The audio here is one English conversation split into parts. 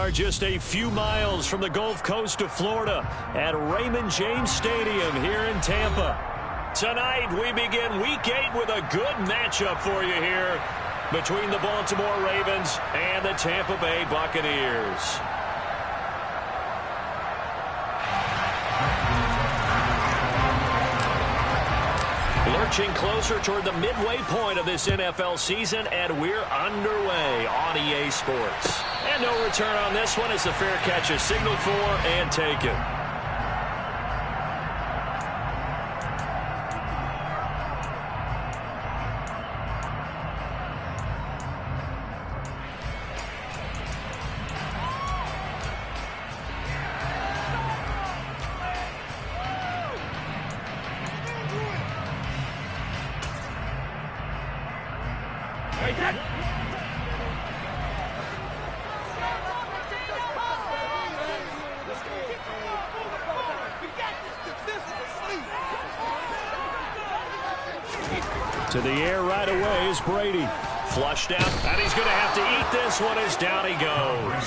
are just a few miles from the Gulf Coast of Florida at Raymond James Stadium here in Tampa. Tonight, we begin Week 8 with a good matchup for you here between the Baltimore Ravens and the Tampa Bay Buccaneers. Lurching closer toward the midway point of this NFL season, and we're underway on EA Sports. And no return on this one as the fair catch is signaled for and taken. To the air right away is Brady. Flushed out, and he's going to have to eat this one as down he goes.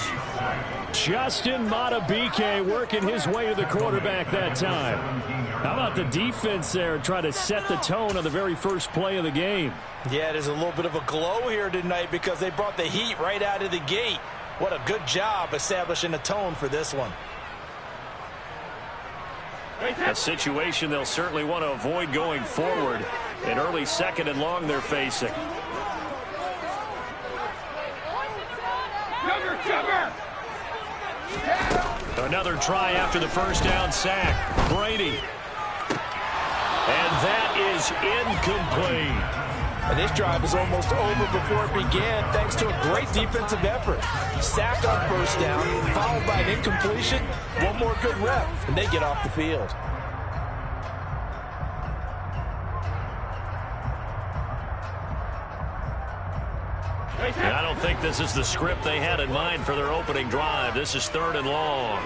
Justin Madubuike working his way to the quarterback that time. How about the defense there trying to set the tone on the very first play of the game? Yeah, there's a little bit of a glow here tonight because they brought the heat right out of the gate. What a good job establishing a tone for this one. A situation they'll certainly want to avoid going forward. An early second and long they're facing. Another try after the first down sack. Brady. And that is incomplete. And this drive is almost over before it began thanks to a great defensive effort. Sack on first down, followed by an incompletion. One more good rep, and they get off the field. And I don't think this is the script they had in mind for their opening drive. This is 3rd and long.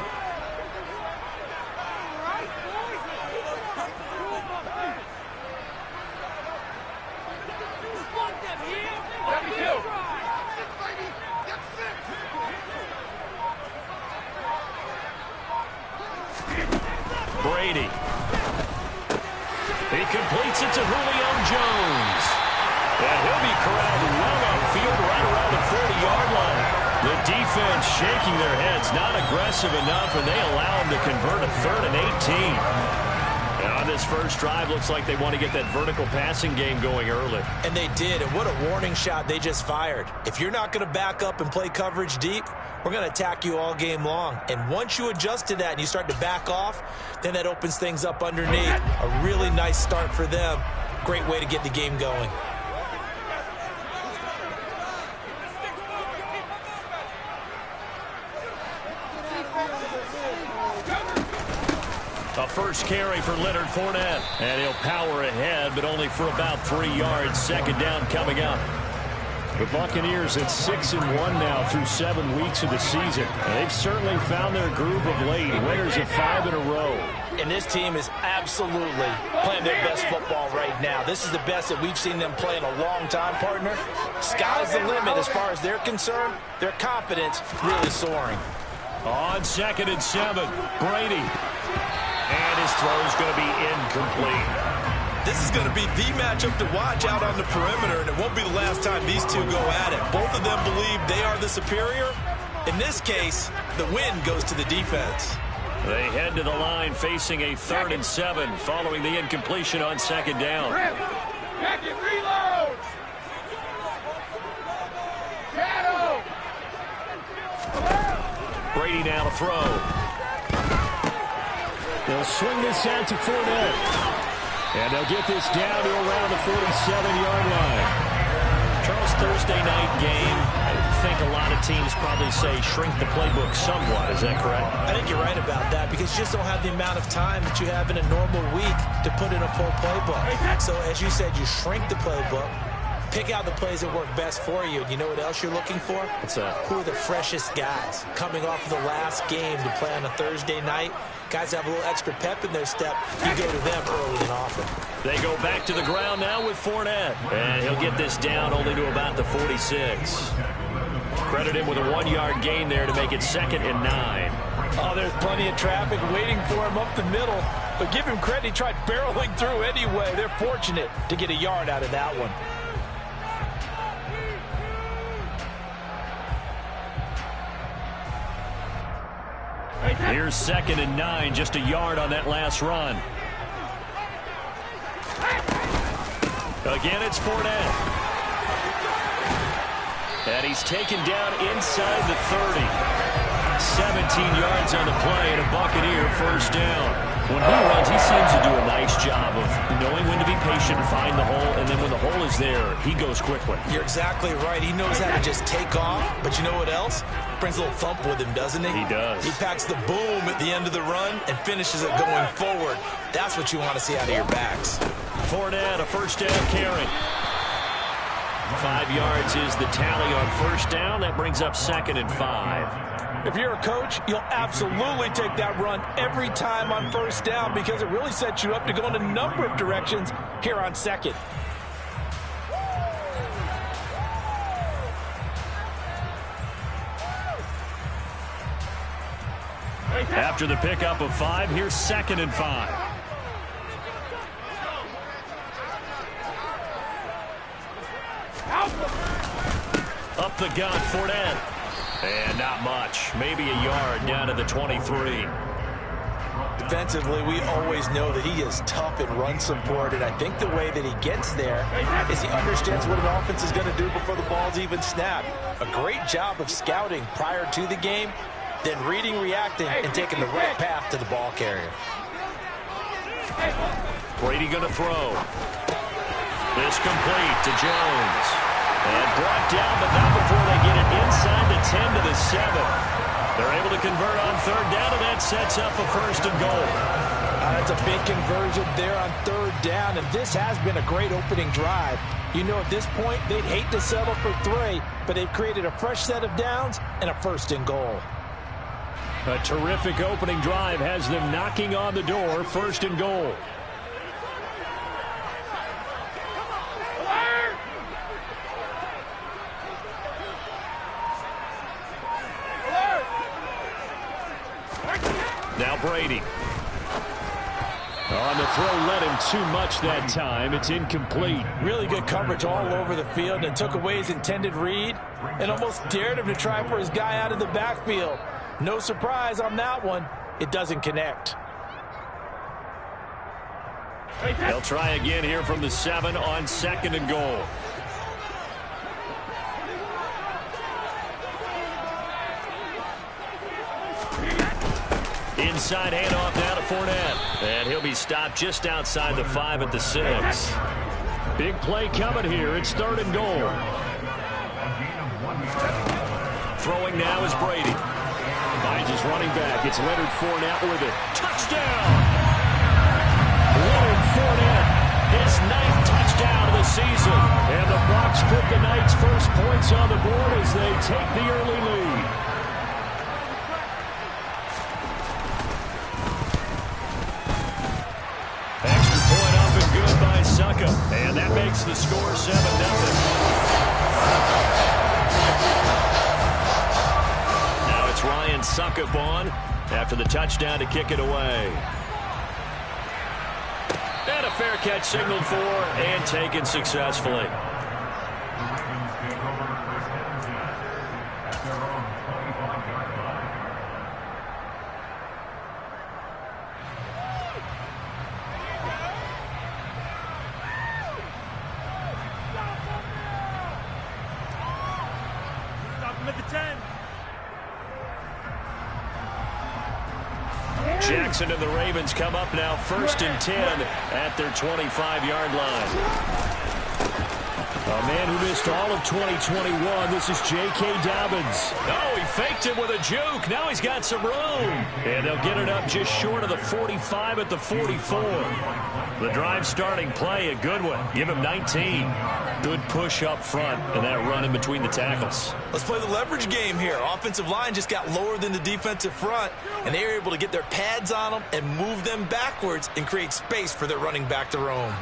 Brady. He completes it to Julio Jones. And he'll be corralled well upfield right around the 40-yard line. The defense shaking their heads, not aggressive enough, and they allow him to convert a 3rd and 18. And on this first drive, looks like they want to get that vertical passing game going early. And they did, and what a warning shot they just fired. If you're not going to back up and play coverage deep, we're going to attack you all game long. And once you adjust to that and you start to back off, then that opens things up underneath. A really nice start for them. Great way to get the game going. A first carry for Leonard Fournette. And he'll power ahead, but only for about 3 yards. Second down coming up. The Buccaneers at 6-1 now through 7 weeks of the season. They've certainly found their groove of late. Winners of 5 in a row. And this team is absolutely playing their best football right now. This is the best that we've seen them play in a long time, partner. Sky's the limit as far as they're concerned. Their confidence really soaring. On 2nd and 7, Brady. And his throw is going to be incomplete. This is going to be the matchup to watch out on the perimeter, and it won't be the last time these two go at it. Both of them believe they are the superior. In this case, the win goes to the defense. They head to the line facing a 3rd and 7 following the incompletion on 2nd down. Back and reload! Shadow! Brady now to throw. They'll swing this out to Fournette. And they'll get this down to around the 47-yard line. Charles, Thursday night game. I think a lot of teams probably say shrink the playbook somewhat. Is that correct? I think you're right about that because you just don't have the amount of time that you have in a normal week to put in a full playbook. So, as you said, you shrink the playbook. Pick out the plays that work best for you. And you know what else you're looking for? What's that? Who are the freshest guys coming off of the last game to play on a Thursday night? Guys have a little extra pep in their step. You go to them early and often. They go back to the ground now with Fournette. And he'll get this down only to about the 46. Credit him with a 1-yard gain there to make it 2nd and 9. Oh, there's plenty of traffic waiting for him up the middle. But give him credit, he tried barreling through anyway. They're fortunate to get a yard out of that one. Here's 2nd and 9, just a yard on that last run. Again, it's Fournette. And he's taken down inside the 30. 17 yards on the play and a Buccaneer first down. When he runs, he seems to do a nice job of knowing when to be patient and find the hole, and then when the hole is there, he goes quickly. You're exactly right. He knows how to just take off, but you know what else? Brings a little thump with him, doesn't he? He does. He packs the boom at the end of the run and finishes it going forward. That's what you want to see out of your backs. Fournette, a first down carry. 5 yards is the tally on first down. That brings up 2nd and 5. If you're a coach, you'll absolutely take that run every time on first down because it really sets you up to go in a number of directions here on 2nd. After the pickup of 5, here's 2nd and 5. Up the gun, Fournette. And not much. Maybe a yard down to the 23. Defensively, we always know that he is tough in run support, and I think the way that he gets there is he understands what an offense is going to do before the ball's even snapped. A great job of scouting prior to the game, then reading, reacting, and taking the right path to the ball carrier. Brady going to throw. This complete to Jones. And brought down, but not before they get it inside the 10 to the 7. They're able to convert on 3rd down, and that sets up a 1st and goal. That's a big conversion there on 3rd down, and this has been a great opening drive. You know, at this point, they'd hate to settle for 3, but they've created a fresh set of downs and a 1st and goal. A terrific opening drive has them knocking on the door, 1st and goal. Now Brady. On the throw, led him too much that time. It's incomplete. Really good coverage all over the field and took away his intended read and almost dared him to try for his guy out of the backfield. No surprise on that one. It doesn't connect. They'll try again here from the 7 on 2nd and goal. Inside handoff now to Fournette. And he'll be stopped just outside the 5 at the 6. Big play coming here. It's 3rd and goal. Throwing now is Brady. Finds his running back. It's Leonard Fournette with it. Touchdown! Leonard Fournette, his 9th touchdown of the season. And the Bucs put the Knights' first points on the board as they take the early lead. Extra point up and good by Succa. And that makes the score 7-0. Now it's Ryan Suckup on after the touchdown to kick it away. And a fair catch signaled for and taken successfully. Jackson and the Ravens come up now 1st and 10 at their 25-yard line. A man who missed all of 2021, this is J.K. Dobbins. Oh, he faked it with a juke. Now he's got some room. And they'll get it up just short of the 45 at the 44. The drive starting play, a good one. Give him 19. Good push up front and that run in between the tackles. Let's play the leverage game here. Offensive line just got lower than the defensive front, and they were able to get their pads on them and move them backwards and create space for their running back to roam.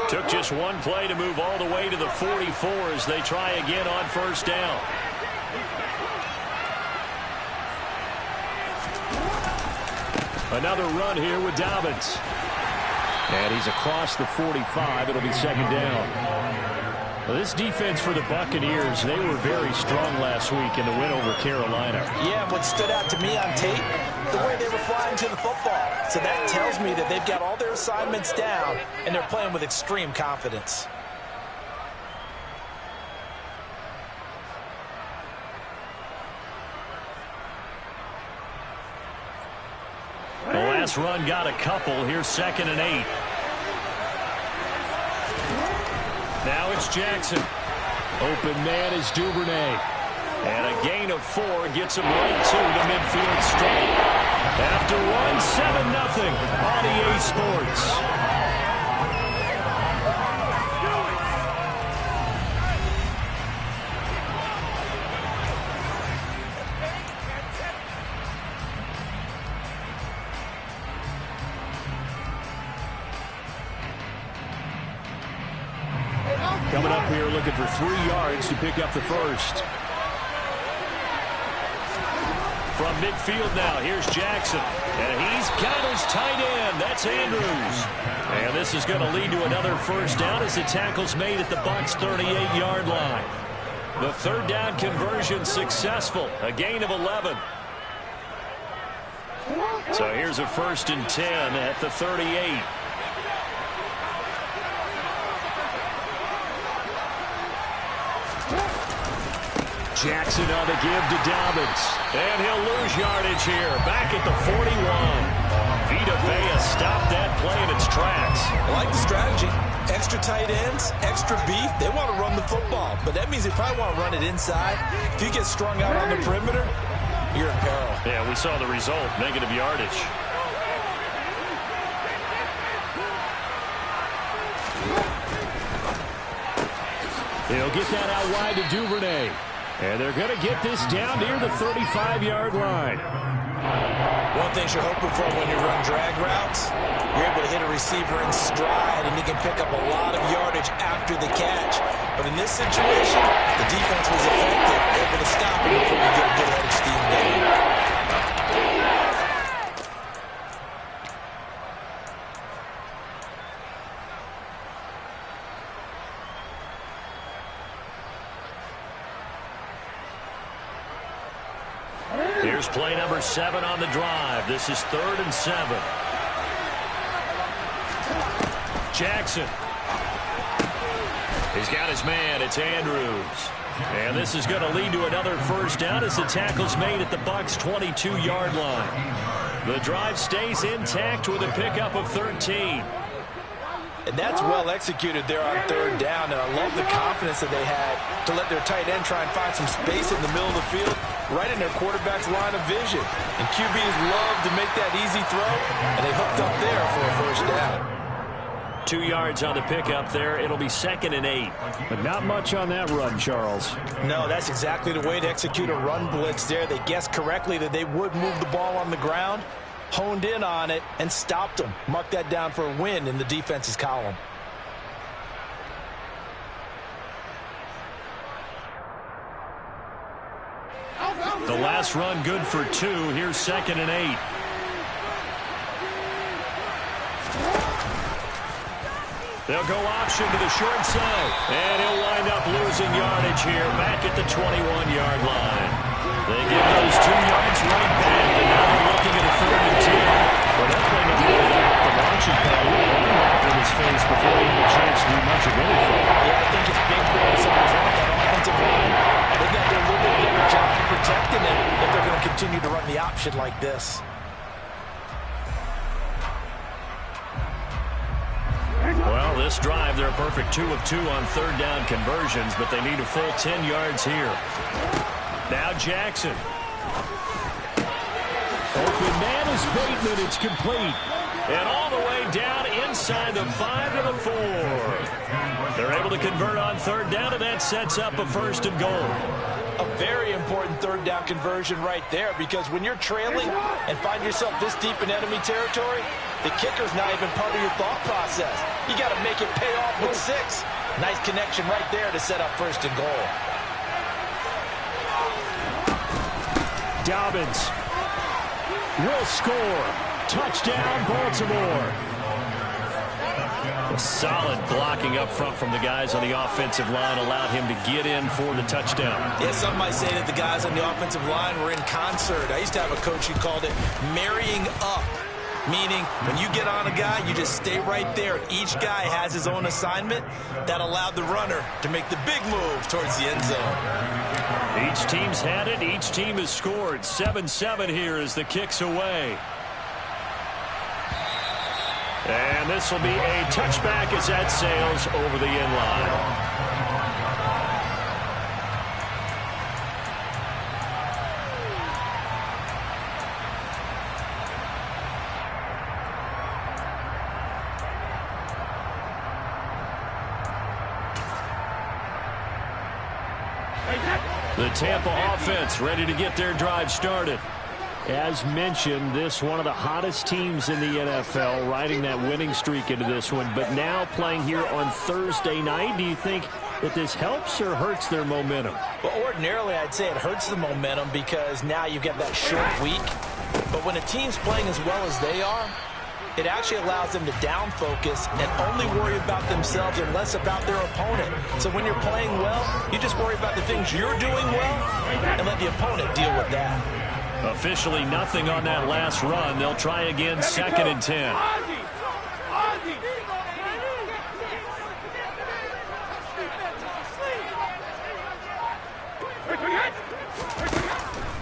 Took just one play to move all the way to the 44 as they try again on first down. Another run here with Dobbins. And he's across the 45. It'll be second down. Well, this defense for the Buccaneers, they were very strong last week in the win over Carolina. Yeah, what stood out to me on tape, the way they were flying to the football. So that tells me that they've got all their assignments down, and they're playing with extreme confidence. The last run got a couple. Here's 2nd and 8. Now it's Jackson. Open man is Duvernay. And a gain of 4 gets him right to the midfield stripe. After one, 7-0 on EA Sports. Coming up here looking for 3 yards to pick up the first. From midfield now, here's Jackson. And he's got his tight end. That's Andrews. And this is going to lead to another first down as the tackle's made at the Bucs' 38-yard line. The 3rd down conversion successful. A gain of 11. So here's a 1st and 10 at the 38. Jackson on the give to Dobbins. And he'll lose yardage here. Back at the 41. Vita Vea stopped that play in its tracks. I like the strategy. Extra tight ends, extra beef. They want to run the football, but that means they probably want to run it inside. If you get strung out on the perimeter, you're in peril. Yeah, we saw the result. Negative yardage. They'll get that out wide to Duvernay. And they're going to get this down near the 35-yard line. One thing you're hoping for when you run drag routes, you're able to hit a receiver in stride, and he can pick up a lot of yardage after the catch. But in this situation, the defense was effective, able to stop him before we get a good head of steam going. Here's play number 7 on the drive. This is 3rd and 7. Jackson. He's got his man. It's Andrews. And this is going to lead to another first down as the tackle's made at the Bucs' 22-yard line. The drive stays intact with a pickup of 13. And that's well executed there on 3rd down, and I love the confidence that they had to let their tight end try and find some space in the middle of the field, right in their quarterback's line of vision. And QBs love to make that easy throw, and they hooked up there for a first down. 2 yards on the pickup there. It'll be 2nd and 8. But not much on that run, Charles. No, that's exactly the way to execute a run blitz there. They guessed correctly that they would move the ball on the ground, honed in on it, and stopped them. Mark that down for a win in the defense's column. The last run good for 2. Here's 2nd and 8. They'll go option to the short side. And he'll wind up losing yardage here back at the 21-yard line. They give those 2 yards right back, and now they're looking at a 3rd and 10. Well, that play number the launching pad right in his face before he had a chance to do much of anything. Yeah, I think it's big boys on front, that offensive line. They got to do a little bit better job of protecting it if they're going to continue to run the option like this. Well, this drive, they're a perfect 2 of 2 on 3rd down conversions, but they need a full 10 yards here. Now Jackson. Open man is Bateman. It's complete. And all the way down inside the 5 to the 4. They're able to convert on 3rd down, and that sets up a 1st and goal. A very important 3rd down conversion right there, because when you're trailing and find yourself this deep in enemy territory, The kicker's not even part of your thought process. You got to make it pay off with 6. Nice connection right there to set up first and goal. Dobbins will score. Touchdown, Baltimore. A solid blocking up front from the guys on the offensive line allowed him to get in for the touchdown. Yeah, some might say that the guys on the offensive line were in concert. I used to have a coach who called it marrying up, meaning when you get on a guy, you just stay right there. Each guy has his own assignment that allowed the runner to make the big move towards the end zone. Each team's had it. Each team has scored. 7-7 here as the kick's away. And this will be a touchback as that sails over the end line. The Tampa offense ready to get their drive started. As mentioned, this one of the hottest teams in the NFL, riding that winning streak into this one, but now playing here on Thursday night. Do you think that this helps or hurts their momentum? Well, ordinarily, I'd say it hurts the momentum because now you get that short week. But when a team's playing as well as they are, it actually allows them to down focus and only worry about themselves and less about their opponent. So when you're playing well, you just worry about the things you're doing well and let the opponent deal with that. Officially nothing on that last run. They'll try again, 2nd and 10.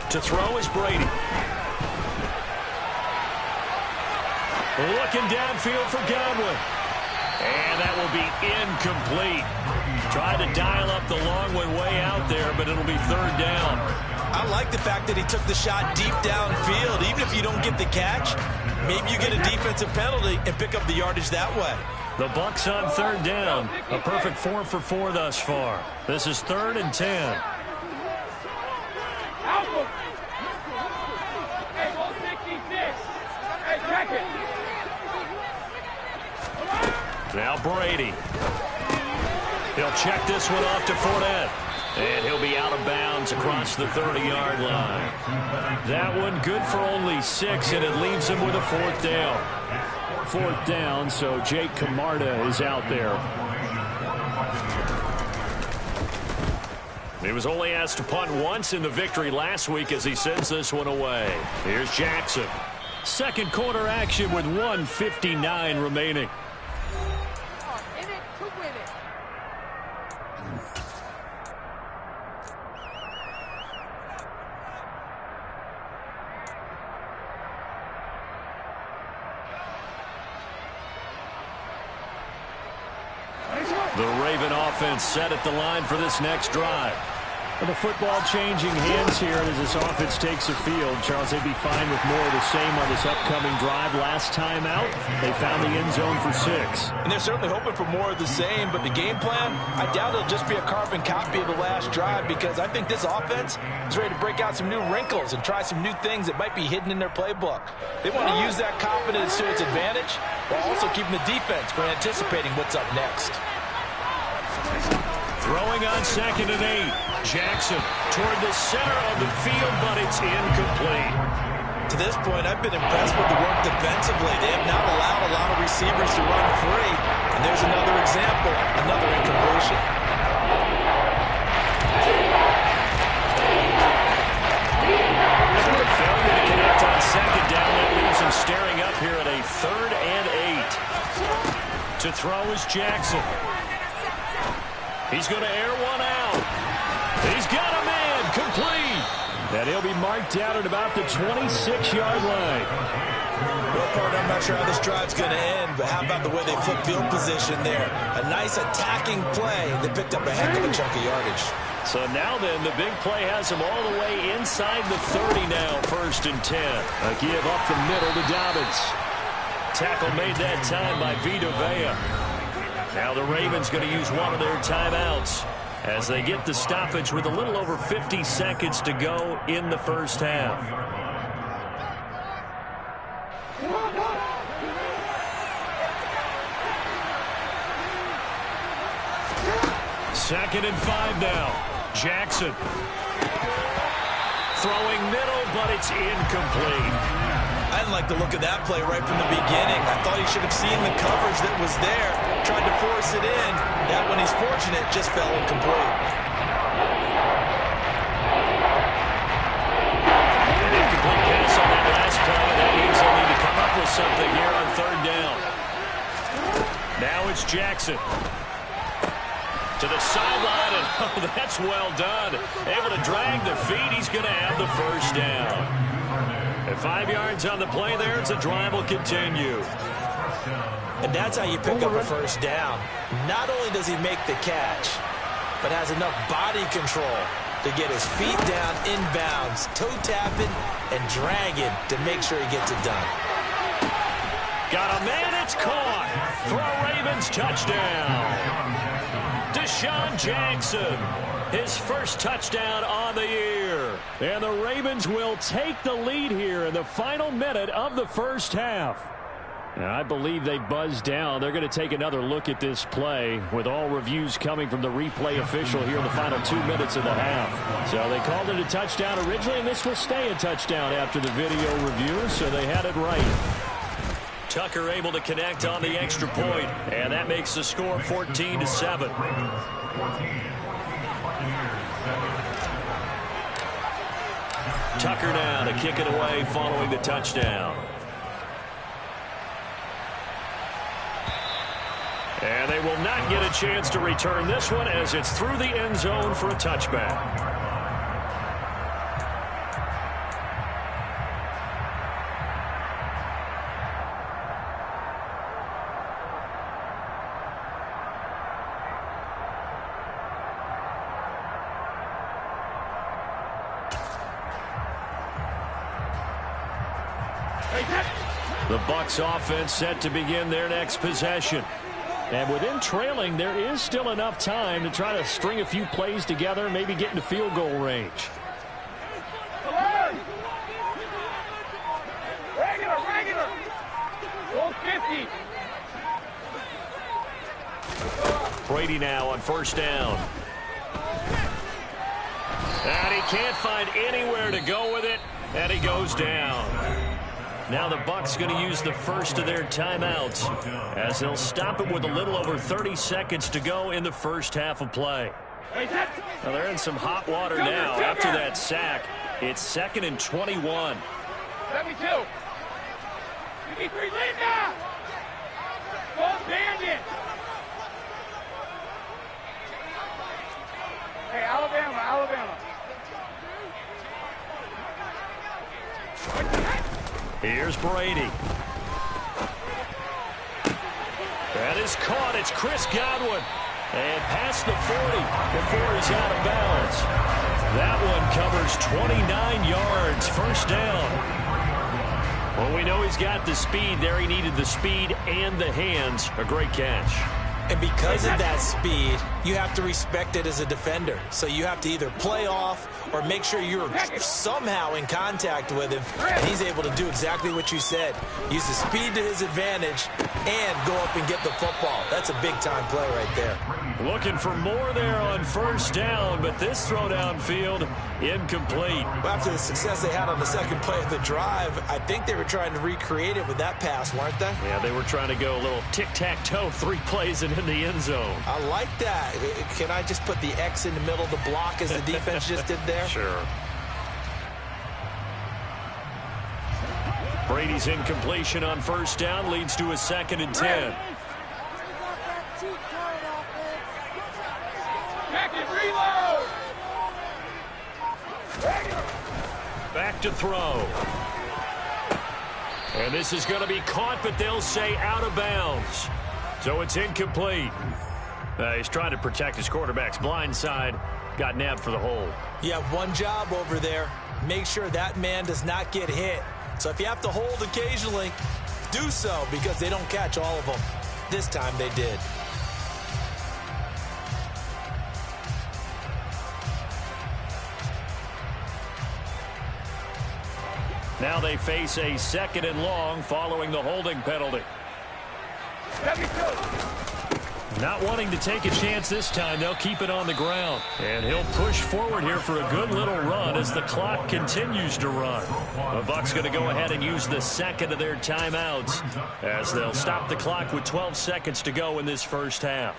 To throw is Brady. Looking downfield for Godwin. And that will be incomplete. Tried to dial up the long one way out there, but it'll be 3rd down. I like the fact that he took the shot deep downfield. Even if you don't get the catch, maybe you get a defensive penalty and pick up the yardage that way. The Bucs on 3rd down. A perfect 4 for 4 thus far. This is 3rd and 10. Now Brady. He'll check this one off to Fournette. And he'll be out of bounds across the 30-yard line. That one good for only 6, and it leaves him with a 4th down. 4th down, so Jake Camarda is out there. He was only asked to punt once in the victory last week as he sends this one away. Here's Jackson. Second quarter action with 1:59 remaining. The Raven offense set at the line for this next drive. Well, the football changing hands here as this offense takes the field. Charles, they'd be fine with more of the same on this upcoming drive. Last time out, they found the end zone for 6. And they're certainly hoping for more of the same, but the game plan, I doubt it'll just be a carbon copy of the last drive because I think this offense is ready to break out some new wrinkles and try some new things that might be hidden in their playbook. They want to use that confidence to its advantage while also keeping the defense from anticipating what's up next. Throwing on 2nd and 8. Jackson toward the center of the field, but it's incomplete. To this point, I've been impressed with the work defensively. They have not allowed a lot of receivers to run free. And there's another example, another incompletion. So a failure to connect on 2nd down. That leaves him staring up here at a 3rd and 8. To throw is Jackson. He's going to air one out. He's got a man, complete. And he'll be marked out at about the 26-yard line. Well, partner, I'm not sure how this drive's going to end, but how about the way they flip field position there? A nice attacking play. They picked up a heck of a chunk of yardage. So now then, the big play has him all the way inside the 30 now, 1st and 10. A give up the middle to Dobbins. Tackle made that time by Vita Vea. Now the Ravens going to use one of their timeouts as they get the stoppage with a little over 50 seconds to go in the first half. 2nd and 5 now. Jackson. Throwing middle, but it's incomplete. I didn't like the look of that play right from the beginning. I thought he should have seen the coverage that was there, tried to force it in. That one, he's fortunate, just fell incomplete. An incomplete pass on that last play. That means they'll need to come up with something here on 3rd down. Now it's Jackson. To the sideline, and oh, that's well done. Able to drag the feet. He's going to have the 1st down. At 5 yards on the play there, the drive will continue. And that's how you pick up a 1st down. Not only does he make the catch, but has enough body control to get his feet down inbounds, toe tapping and dragging to make sure he gets it done. Got a man, it's caught. For a Ravens touchdown. Deshaun Jackson, his 1st touchdown on the year. And the Ravens will take the lead here in the final minute of the 1st half. And I believe they buzzed down. They're going to take another look at this play with all reviews coming from the replay official here in the final 2 minutes of the half. So they called it a touchdown originally, and this will stay a touchdown after the video review, so they had it right. Tucker able to connect on the extra point, and that makes the score 14-7. Tucker now to kick it away following the touchdown. And they will not get a chance to return this one as it's through the end zone for a touchback. The Bucs offense set to begin their next possession. And with them trailing, there is still enough time to try to string a few plays together, maybe get into field goal range. Regular. Go 50. Brady now on 1st down. And he can't find anywhere to go with it, and he goes down. Now the Bucs going to use the 1st of their timeouts as they'll stop it with a little over 30 seconds to go in the 1st half of play. Now they're in some hot water now after that sack. It's 2nd and 21. 72. 53, lead now. Go bandit. Hey, Alabama. Here's Brady. That is caught. It's Chris Godwin. And past the 40 before he's out of bounds. That one covers 29 yards. 1st down. Well, we know he's got the speed there. He needed the speed and the hands. A great catch. And because of that speed, you have to respect it as a defender. So you have to either play off or make sure you're somehow in contact with him. And he's able to do exactly what you said. Use the speed to his advantage and go up and get the football. That's a big-time play right there. Looking for more there on 1st down, but this throw downfield incomplete. Well, after the success they had on the 2nd play of the drive, I think they were trying to recreate it with that pass, weren't they? Yeah, they were trying to go a little tic-tac-toe, 3 plays and in the end zone. I like that. Can I just put the X in the middle of the block as the defense just did there? Sure. Brady's incompletion on 1st down leads to a 2nd and 10. Back to throw. And this is going to be caught, but they'll say out of bounds. So it's incomplete. He's trying to protect his quarterback's blind side. Got nabbed for the hold. You have one job over there. Make sure that man does not get hit. So if you have to hold occasionally, do so, because they don't catch all of them. This time they did. Now they face a 2nd and long following the holding penalty. Not wanting to take a chance this time. They'll keep it on the ground. And he'll push forward here for a good little run as the clock continues to run. The Bucs going to go ahead and use the second of their timeouts as they'll stop the clock with 12 seconds to go in this first half.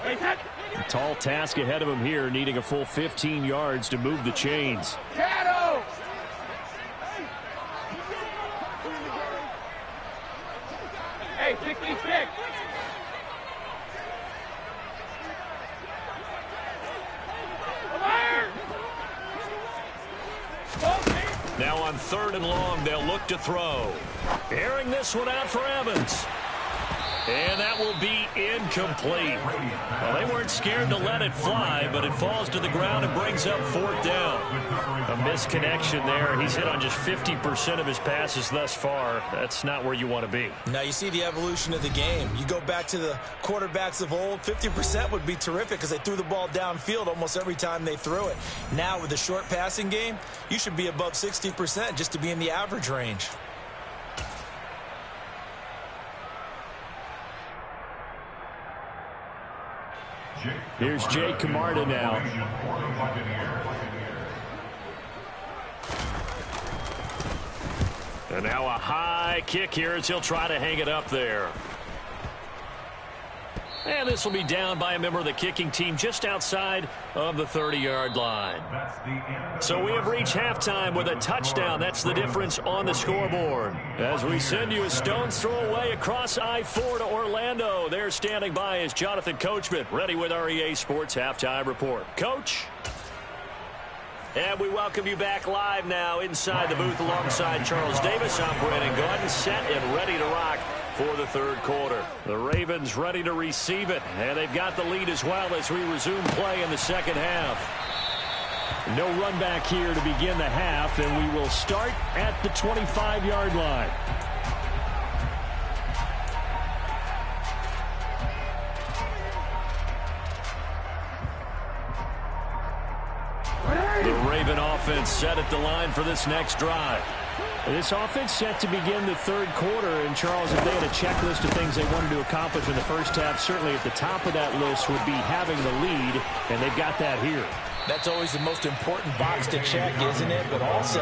A tall task ahead of him here, needing a full 15 yards to move the chains. Shadow! Hey, 66! Now on 3rd and long, they'll look to throw. Airing this one out for Evans. And that will be incomplete. Well, they weren't scared to let it fly, but it falls to the ground and brings up 4th down. A misconnection there. He's hit on just 50% of his passes thus far. That's not where you want to be. Now you see the evolution of the game. You go back to the quarterbacks of old, 50% would be terrific because they threw the ball downfield almost every time they threw it. Now with the short passing game, you should be above 60% just to be in the average range. Here's Jake Camarda now. And now a high kick here as he'll try to hang it up there. And this will be down by a member of the kicking team just outside of the 30-yard line. So we have reached halftime with a touchdown. That's the difference on the scoreboard. As we send you a stone's throw away across I-4 to Orlando. There standing by is Jonathan Coachman, ready with our EA Sports Halftime Report. Coach? And we welcome you back live now inside the booth alongside Charles Davis. I'm Brandon Gordon, set and ready to rock for the 3rd quarter. The Ravens ready to receive it, and they've got the lead as well as we resume play in the second half. No run back here to begin the half, and we will start at the 25-yard line. The Raven offense set at the line for this next drive. This offense set to begin the 3rd quarter, and Charles, if they had a checklist of things they wanted to accomplish in the first half, certainly at the top of that list would be having the lead, and they've got that here. That's always the most important box to check, isn't it? But also,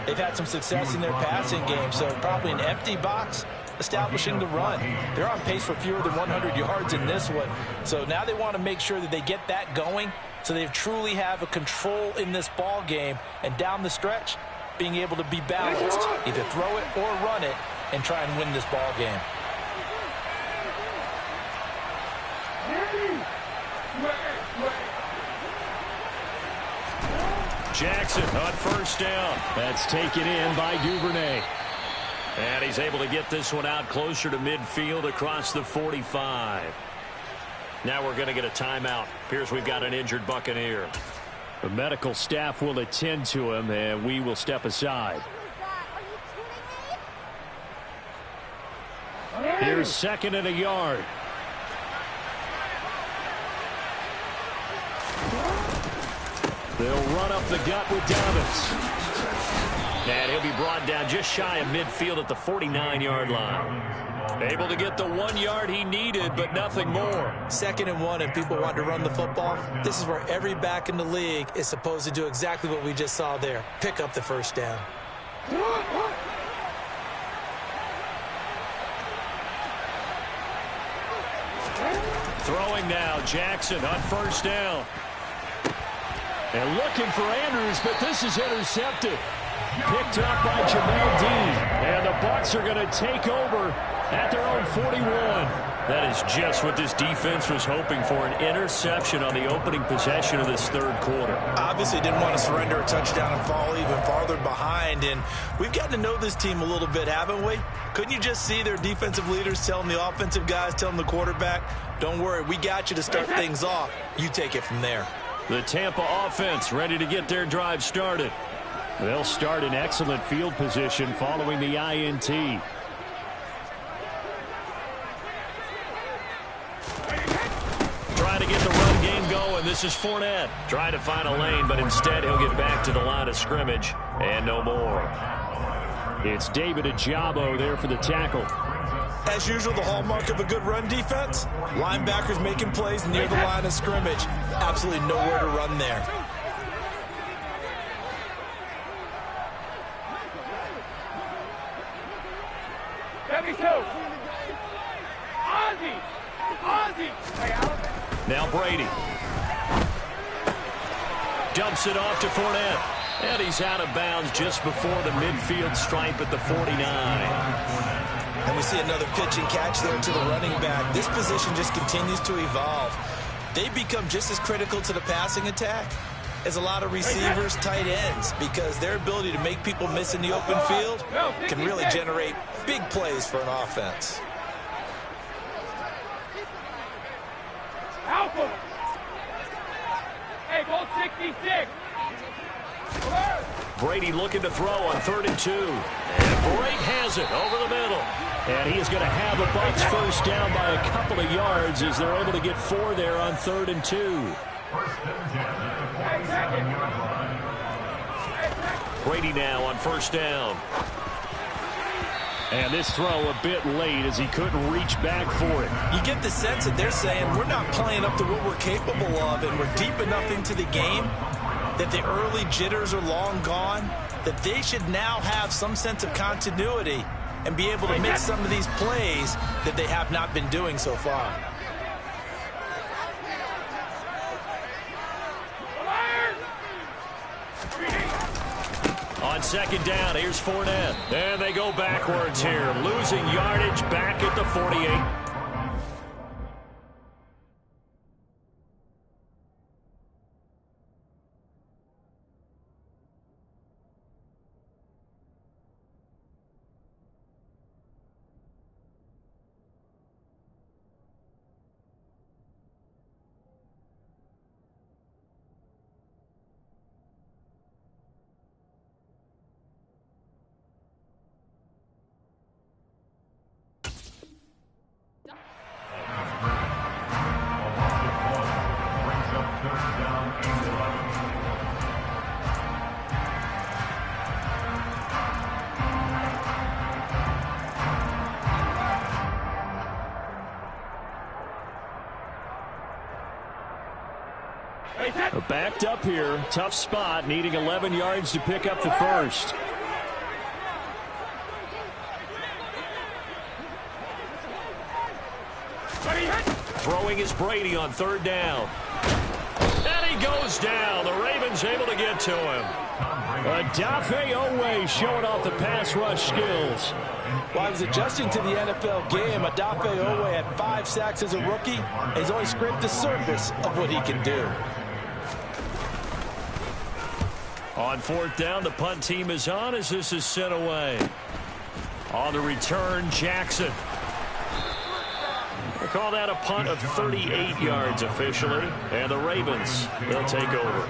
they've had some success in their passing game, so probably an empty box establishing the run. They're on pace for fewer than 100 yards in this one, so now they want to make sure that they get that going so they truly have a control in this ball game, and down the stretch, being able to be balanced, either throw it or run it, and try and win this ball game. Jackson on 1st down. That's taken in by Duvernay. And he's able to get this one out closer to midfield across the 45. Now we're going to get a timeout. Appears we've got an injured Buccaneer. The medical staff will attend to him, and we will step aside. Here's 2nd and a yard. They'll run up the gut with Davis. And he'll be brought down just shy of midfield at the 49-yard line. Able to get the 1 yard he needed, but nothing more. 2nd and 1, and people want to run the football. This is where every back in the league is supposed to do exactly what we just saw there. Pick up the 1st down. Throwing now, Jackson on 1st down. And looking for Andrews, but this is intercepted. Picked up by Jamel Dean. And the Bucs are going to take over at their own 41. That is just what this defense was hoping for, an interception on the opening possession of this 3rd quarter. Obviously didn't want to surrender a touchdown and fall even farther behind, and we've gotten to know this team a little bit, haven't we? Couldn't you just see their defensive leaders telling the offensive guys, telling the quarterback, don't worry, we got you to start things off. You take it from there. The Tampa offense ready to get their drive started. They'll start in excellent field position following the INT. Trying to get the run game going. This is Fournette. Trying to find a lane, but instead he'll get back to the line of scrimmage and no more. It's David Ajabo there for the tackle. As usual, the hallmark of a good run defense, linebackers making plays near the line of scrimmage. Absolutely nowhere to run there. Now Brady. Dumps it off to Fournette. And he's out of bounds just before the midfield stripe at the 49. And we see another pitch and catch there to the running back. This position just continues to evolve. They become just as critical to the passing attack as a lot of receivers, tight ends, because their ability to make people miss in the open field can really generate big plays for an offense. Hey, goal 66. Brady looking to throw on 3rd and 2. And Brake has it over the middle. And he is going to have the Bucs first down by a couple of yards as they're able to get 4 there on 3rd and 2. Brady now on 1st down. And this throw a bit late as he couldn't reach back for it. You get the sense that they're saying we're not playing up to what we're capable of, and we're deep enough into the game that the early jitters are long gone, that they should now have some sense of continuity and be able to make some of these plays that they have not been doing so far. On 2nd down, here's Fournette. And they go backwards here, losing yardage back at the 48. Backed up here, tough spot, needing 11 yards to pick up the first. Throwing is Brady on 3rd down. And he goes down. The Ravens able to get to him. Odafe Oweh showing off the pass rush skills. While he was adjusting to the NFL game, Odafe Oweh had 5 sacks as a rookie, and he's only scraped the surface of what he can do. On 4th down, the punt team is on as this is sent away. On the return, Jackson. They call that a punt of 38 yards officially. And the Ravens, they'll take over.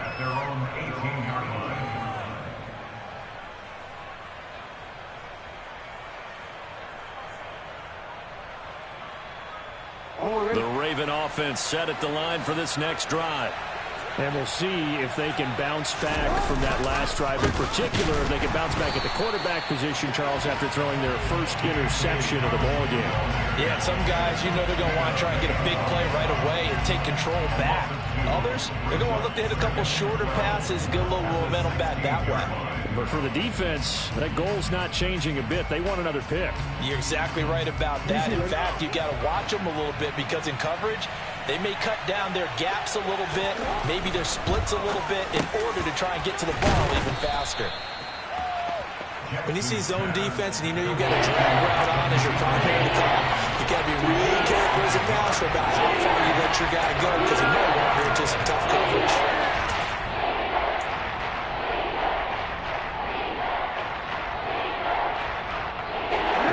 At their own 18-yard line. The Raven offense set at the line for this next drive. And we'll see if they can bounce back from that last drive. In particular, if they can bounce back at the quarterback position, Charles, after throwing their first interception of the ballgame. Yeah, some guys, you know they're going to want to try and get a big play right away and take control back. Others, they're going to look to hit a couple shorter passes, get a little momentum back that way. But for the defense, that goal's not changing a bit. They want another pick. You're exactly right about that. In fact, you got to watch them a little bit because in coverage, they may cut down their gaps a little bit, maybe their splits a little bit in order to try and get to the ball even faster. When you see zone defense and you know you've got a drag route on as your primary call, you got to be really careful as a passer about how far you let your guy go because you know you're under into some tough coverage.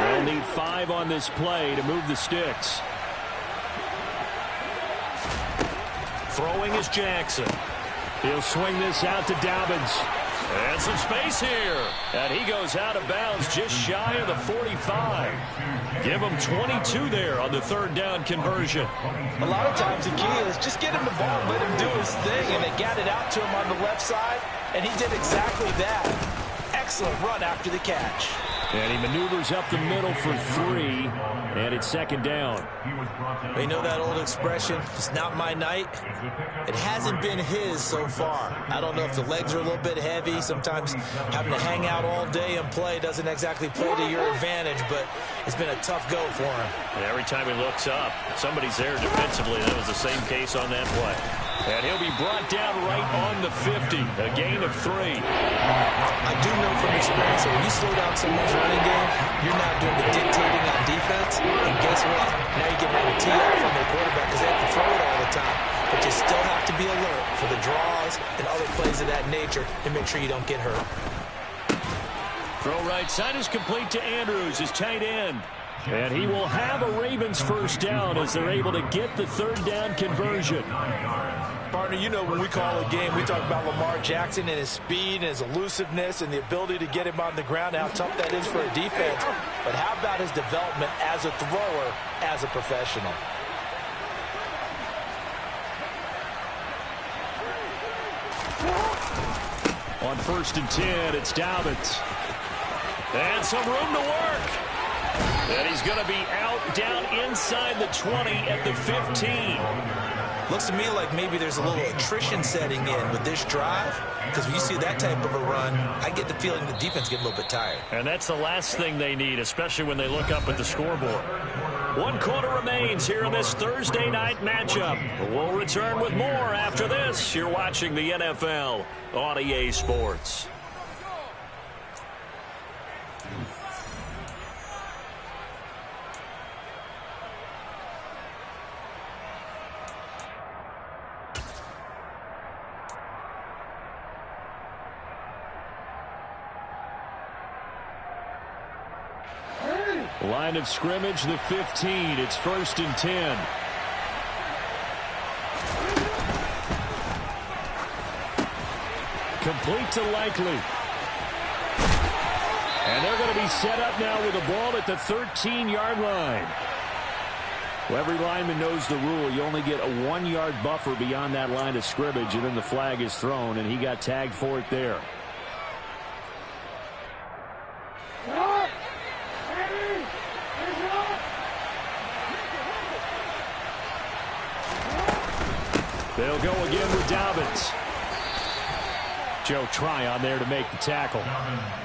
They'll need 5 on this play to move the sticks. Throwing is Jackson. He'll swing this out to Dobbins. And some space here. And he goes out of bounds just shy of the 45. Give him 22 there on the 3rd down conversion. A lot of times the key is just get him the ball and let him do his thing. And they got it out to him on the left side. And he did exactly that. Excellent run after the catch. And he maneuvers up the middle for 3, and it's second down. You know that old expression, it's not my night? It hasn't been his so far. I don't know if the legs are a little bit heavy. Sometimes having to hang out all day and play doesn't exactly play to your advantage, but it's been a tough go for him. And every time he looks up, somebody's there defensively. That was the same case on that play. And he'll be brought down right on the 50, a gain of 3. I do know from experience that when you slow down someone's running game, you're now doing the dictating on defense. And guess what? Now you're getting ready to tee off on their quarterback because they have to throw it all the time. But you still have to be alert for the draws and other plays of that nature to make sure you don't get hurt. Throw right side is complete to Andrews, his tight end. And he will have a Ravens first down as they're able to get the third down conversion. Partner, you know when we call a game, we talk about Lamar Jackson and his speed and his elusiveness and the ability to get him on the ground, how tough that is for a defense. But how about his development as a thrower, as a professional? On 1st and 10, it's Dobbins. And some room to work. And he's going to be out down inside the 20 at the 15. Looks to me like maybe there's a little attrition setting in with this drive, because when you see that type of a run, I get the feeling the defense get a little bit tired. And that's the last thing they need, especially when they look up at the scoreboard. 1 quarter remains here in this Thursday night matchup. We'll return with more after this. You're watching the NFL on EA Sports. Line of scrimmage, the 15. It's 1st and 10. Complete to Likely. And they're going to be set up now with the ball at the 13-yard line. Well, every lineman knows the rule. You only get a 1-yard buffer beyond that line of scrimmage, and then the flag is thrown, and he got tagged for it there. They'll go again with Dobbins. Joe Tryon there to make the tackle.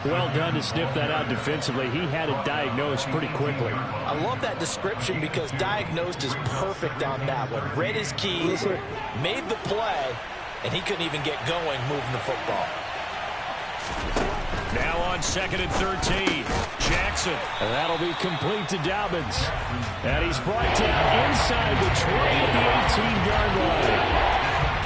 Well done to sniff that out defensively. He had it diagnosed pretty quickly. I love that description because diagnosed is perfect on that one. Read his keys, made the play, and he couldn't even get going moving the football. Now on 2nd and 13. Jackson. And that'll be complete to Dobbins. And he's brought down inside the 20 at the 18-yard line.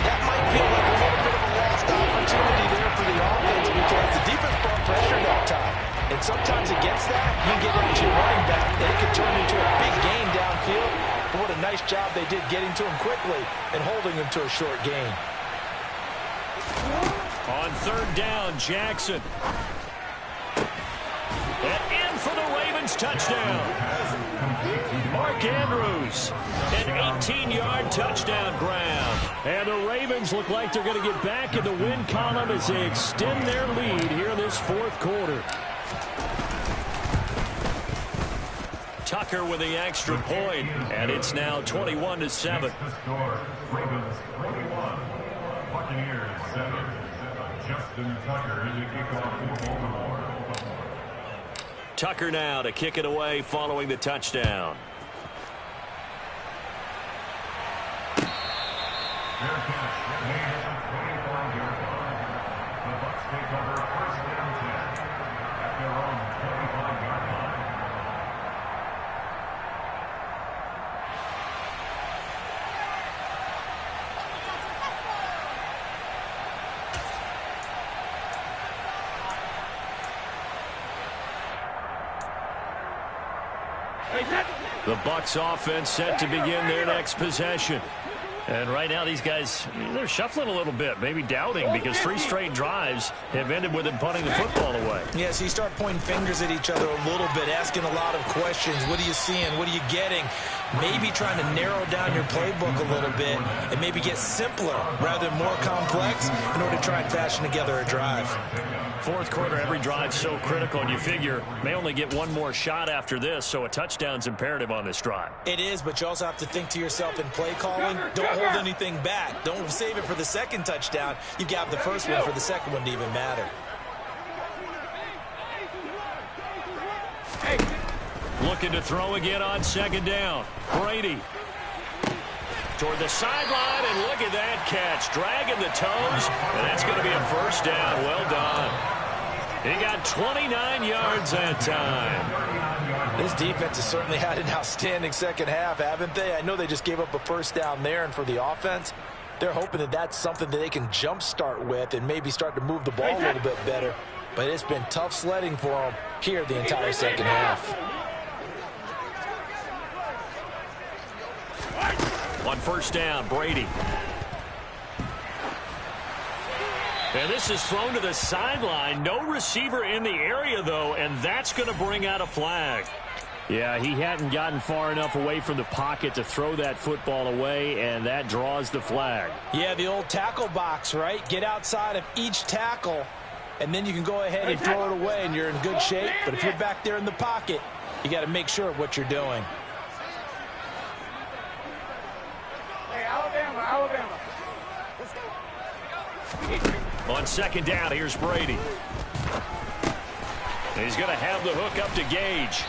That might feel like a little bit of a lost opportunity there for the offense because the defense brought pressure that time. And sometimes against that, you can get down to your running back, and it could turn into a big gain downfield. But what a nice job they did getting to him quickly and holding him to a short gain. On 3rd down, Jackson. And in for the Ravens touchdown. Mark Andrews, an 18-yard touchdown grab. And the Ravens look like they're going to get back in the win column as they extend their lead here in this 4th quarter. Tucker with the extra point, and it's now 21-7. Ravens 21, Buccaneers 7. Justin Tucker is a kickoff for Baltimore. Tucker now to kick it away following the touchdown. Fair catch made at the 25-yard line. The Bucs take over 1st and 10 at their own 25-yard line. The Bucs offense set to begin their next possession. And right now these guys, they're shuffling a little bit, maybe doubting, because 3 straight drives have ended with them punting the football away. Yeah, so you start pointing fingers at each other a little bit, asking a lot of questions. What are you seeing? What are you getting? Maybe trying to narrow down your playbook a little bit and maybe get simpler rather than more complex in order to try and fashion together a drive. Fourth quarter, every drive so critical, and you figure may only get one more shot after this, so a touchdown's imperative on this drive. It is, but you also have to think to yourself in play calling, don't hold anything back. Don't save it for the second touchdown. You've got the first one for the second one to even matter. Looking to throw again on second down. Brady toward the sideline, and look at that catch. Dragging the toes, and that's going to be a first down. Well done. He got 29 yards that time. This defense has certainly had an outstanding second half, haven't they? I know they just gave up a first down there, and for the offense, they're hoping that that's something that they can jumpstart with and maybe start to move the ball a little bit better. But it's been tough sledding for them here the entire second half. On first down, Brady. And this is thrown to the sideline. No receiver in the area, though, and that's going to bring out a flag. Yeah, he hadn't gotten far enough away from the pocket to throw that football away, and that draws the flag. Yeah, the old tackle box, right? Get outside of each tackle, and then you can go ahead and throw it away, and you're in good shape. But if you're back there in the pocket, you got to make sure of what you're doing. Alabama. On second down, here's Brady. He's going to have the hook up to Gage.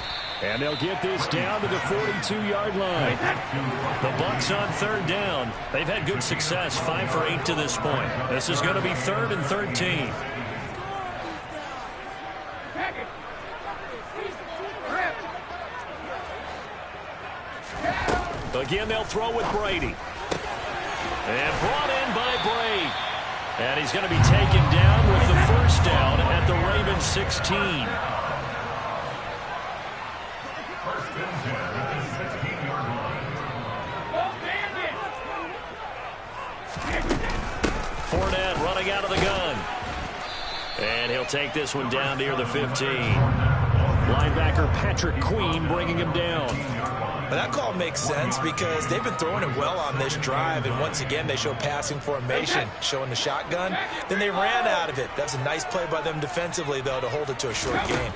And they'll get this down to the 42-yard line. The Bucs on third down. They've had good success, 5 for 8 to this point. This is going to be 3rd and 13. Again, they'll throw with Brady. And brought in by Brady. And he's going to be taken down with the first down at the Ravens 16. First and 10 at the 16-yard line. Fournette running out of the gun. And he'll take this one down near the 15. Linebacker Patrick Queen bringing him down. But that call makes sense because they've been throwing it well on this drive, and once again they show passing formation, showing the shotgun. Then they ran out of it. That's a nice play by them defensively, though, to hold it to a short game.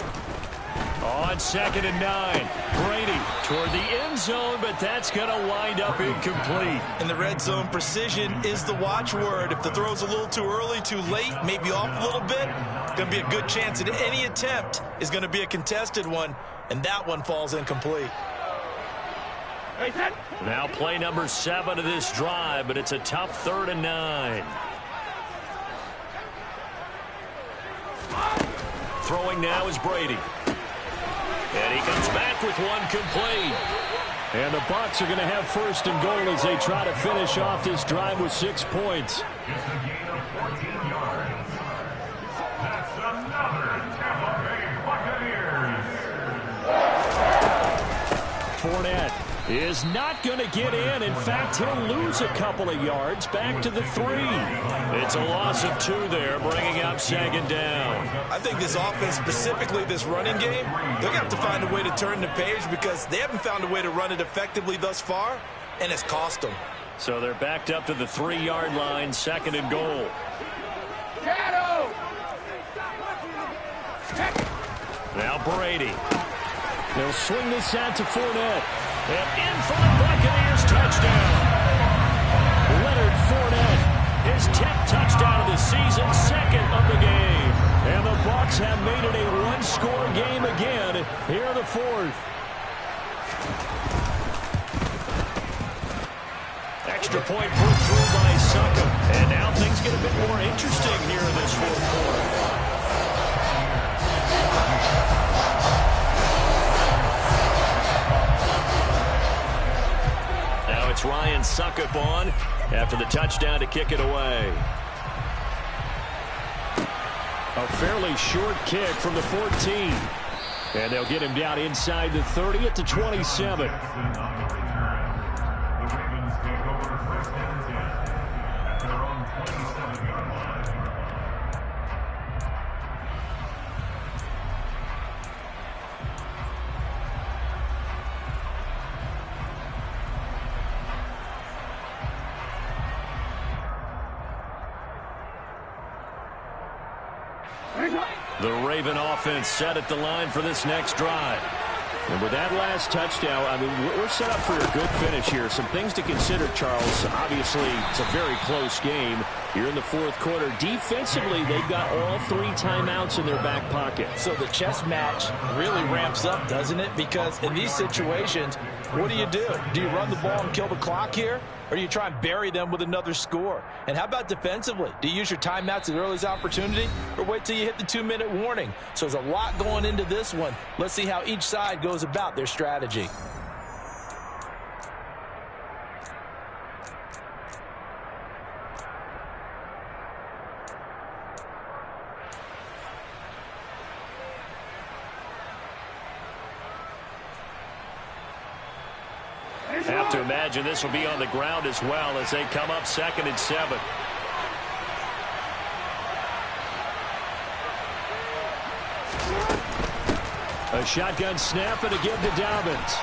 On 2nd and 9, Brady toward the end zone, but that's going to wind up incomplete. In the red zone, precision is the watchword. If the throw's a little too early, too late, maybe off a little bit, going to be a good chance that any attempt is going to be a contested one, and that one falls incomplete. Now play number 7 of this drive, but it's a tough 3rd and 9. Throwing now is Brady. And he comes back with one complete. And the Bucs are going to have 1st and goal as they try to finish off this drive with 6 points. Just a gain of 14 yards. That's another Tampa Bay Buccaneers. Fournette is not going to get in. In fact, he'll lose a couple of yards back to the 3. It's a loss of 2 there, bringing up 2nd down. I think this offense, specifically this running game, they're going to have to find a way to turn the page because they haven't found a way to run it effectively thus far, and it's cost them. So they're backed up to the 3-yard line, 2nd and goal. Now Brady. They'll swing this out to Fournette. And in for the Buccaneers touchdown. Leonard Fournette, his 10th touchdown of the season, 2nd of the game. And the Bucs have made it a one-score game again here in the 4th. Extra point put through by Suckham. And now things get a bit more interesting here in this 4th quarter. Now it's Ryan Suckup on after the touchdown to kick it away. A fairly short kick from the 14. And they'll get him down inside the 30 at the 27. The Ravens take over 1st and 10 at their own 27-yard line. The Raven offense set at the line for this next drive. And with that last touchdown, I mean, we're set up for a good finish here. Some things to consider, Charles. Obviously, it's a very close game here in the fourth quarter. Defensively, they've got all 3 timeouts in their back pocket. So the chess match really ramps up, doesn't it? Because in these situations, what do? Do you run the ball and kill the clock here? Or do you try and bury them with another score? And how about defensively? Do you use your timeouts at earliest opportunity? Or wait till you hit the 2-minute warning? So there's a lot going into this one. Let's see how each side goes about their strategy. Have to imagine this will be on the ground as well as they come up 2nd and 7. A shotgun snap and again to Dobbins.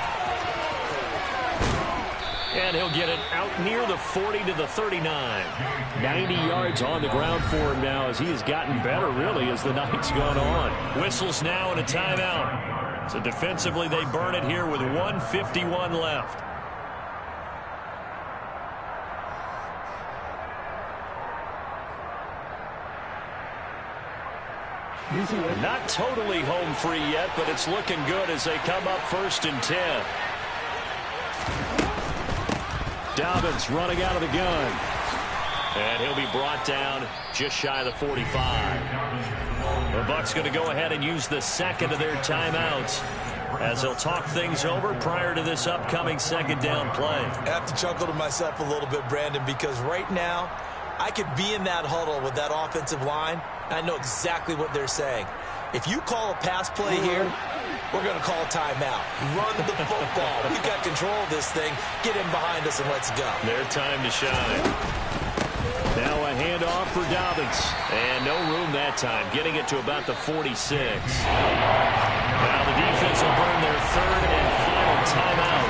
And he'll get it out near the 40 to the 39. 90 yards on the ground for him now as he has gotten better, really, as the night's gone on. Whistles now and a timeout. So defensively, they burn it here with 1:51 left. Not totally home free yet, but it's looking good as they come up 1st and 10. Dobbins running out of the gun. And he'll be brought down just shy of the 45. The Bucs going to go ahead and use the 2nd of their timeouts as they'll talk things over prior to this upcoming 2nd down play. I have to chuckle to myself a little bit, Brandon, because right now I could be in that huddle with that offensive line, and I know exactly what they're saying. If you call a pass play here, we're going to call a timeout. Run the football. We've got control of this thing. Get in behind us and let's go. Their time to shine. Now a handoff for Dobbins. And no room that time, getting it to about the 46. Now the defense will burn their 3rd and final timeout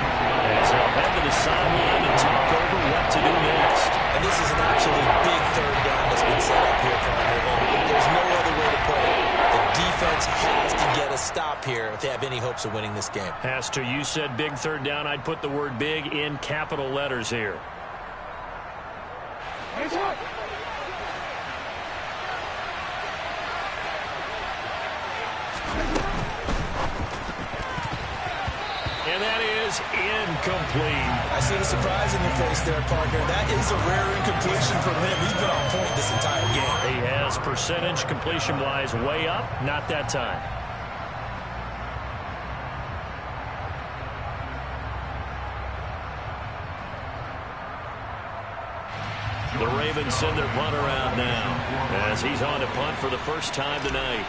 as they'll head to the sideline and talk over what to do next. And this is an absolutely big 3rd down that's been set up here for them. There's no other way to put it. The defense has to get a stop here if they have any hopes of winning this game. Has to. You said big 3rd down. I'd put the word big in capital letters here. And that is incomplete. I see the surprise in your face there, partner. That is a rare incompletion from him. He's been on point this entire game. He has percentage completion-wise way up. Not that time. The Ravens send their punt around now as he's on to punt for the first time tonight.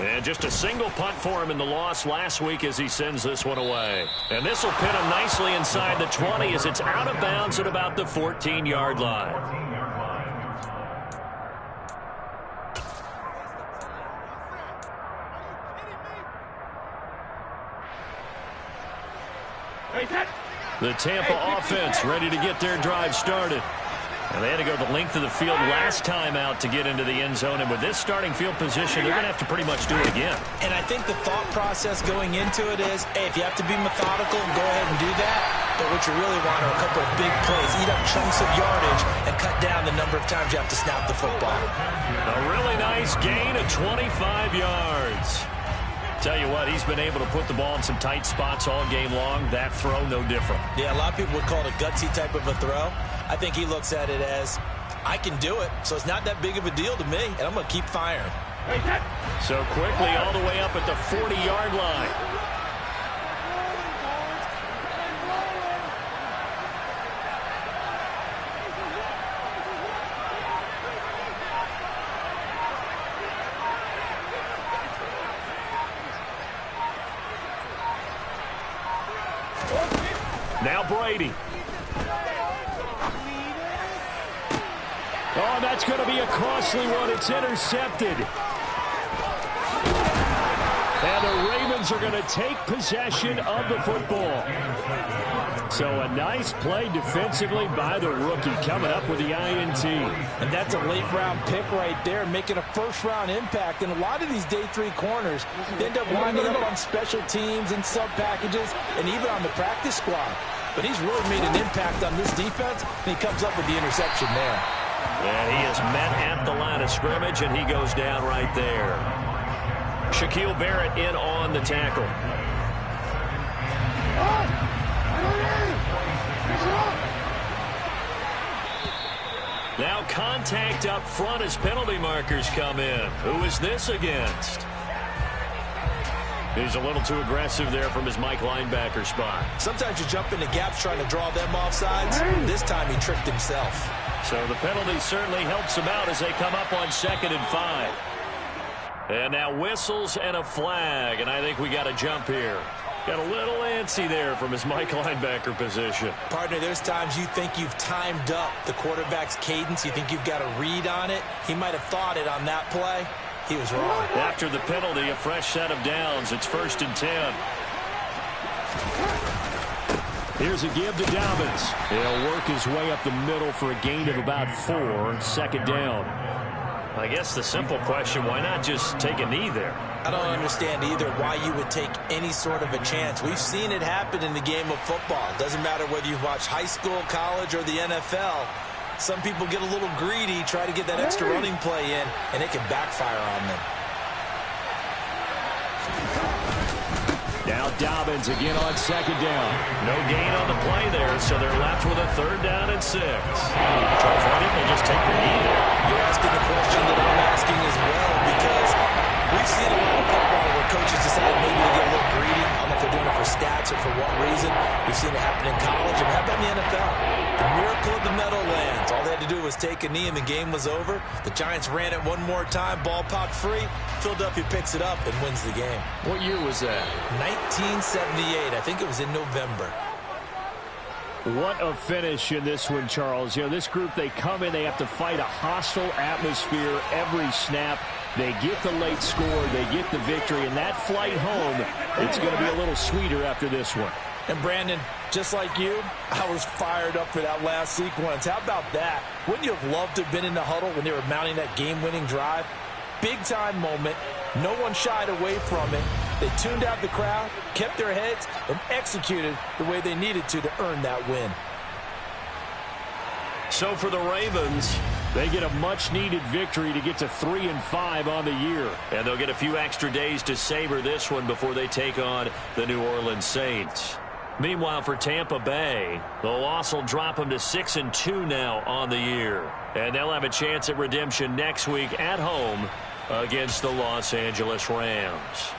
And just a single punt for him in the loss last week as he sends this one away. And this will pin him nicely inside the 20 as it's out of bounds at about the 14-yard line. The Tampa offense ready to get their drive started. And they had to go the length of the field last time out to get into the end zone. And with this starting field position, they're going to have to pretty much do it again. And I think the thought process going into it is, hey, if you have to be methodical, go ahead and do that. But what you really want are a couple of big plays. Eat up chunks of yardage and cut down the number of times you have to snap the football. A really nice gain of 25 yards. Tell you what, he's been able to put the ball in some tight spots all game long. That throw, no different. Yeah, a lot of people would call it a gutsy type of a throw. I think he looks at it as, I can do it, so it's not that big of a deal to me, and I'm going to keep firing. So quickly all the way up at the 40-yard line. Now Brady. Oh, that's going to be a costly one. It's intercepted. And the Ravens Ravens are going to take possession of the football. So a nice play defensively by the rookie, coming up with the INT. And that's a late-round pick right there, making a first-round impact. And a lot of these day 3 corners end up winding up on special teams and sub-packages and even on the practice squad. But he's really made an impact on this defense, and he comes up with the interception there. And he is met at the line of scrimmage, and he goes down right there. Shaquille Barrett in on the tackle. Now contact up front as penalty markers come in. Who is this against? He's a little too aggressive there from his Mike linebacker spot. Sometimes you jump into gaps trying to draw them off sides. This time he tricked himself. So the penalty certainly helps him out as they come up on 2nd and 5. And now whistles and a flag, and I think we got a jump here. Got a little antsy there from his Mike linebacker position. Partner, there's times you think you've timed up the quarterback's cadence. You think you've got a read on it. He might have thought it on that play. He was wrong. After the penalty, a fresh set of downs. It's 1st and 10. Here's a give to Dobbins. He'll work his way up the middle for a gain of about 4. 2nd down. I guess the simple question, why not just take a knee there? I don't understand either why you would take any sort of a chance. We've seen it happen in the game of football. It doesn't matter whether you've watched high school, college, or the NFL. Some people get a little greedy, try to get that extra running play in, and it can backfire on them. Now Dobbins again on 2nd down. No gain on the play there, so they're left with a 3rd down and 6. Charles, why didn't they just take the knee there? You're asking the question that I'm asking as well, because we've seen a lot of football where coaches decide maybe to get a little greedy. I don't know if they're doing it for stats or for what reason. We've seen it happen in college, and how about in the NFL? The miracle of the Meadowlands. All they had to do was take a knee, and the game was over. The Giants ran it one more time, ball popped free. Philadelphia picks it up and wins the game. What year was that? 1978. I think it was in November. What a finish in this one, Charles. You know, this group, they come in, they have to fight a hostile atmosphere every snap. They get the late score, they get the victory, and that flight home, it's going to be a little sweeter after this one. And Brandon, just like you, I was fired up for that last sequence. How about that? Wouldn't you have loved to have been in the huddle when they were mounting that game-winning drive? Big-time moment. No one shied away from it. They tuned out the crowd, kept their heads, and executed the way they needed to earn that win. So for the Ravens, they get a much-needed victory to get to 3-5 on the year. And they'll get a few extra days to savor this one before they take on the New Orleans Saints. Meanwhile, for Tampa Bay, the loss will drop them to 6-2 now on the year. And they'll have a chance at redemption next week at home against the Los Angeles Rams.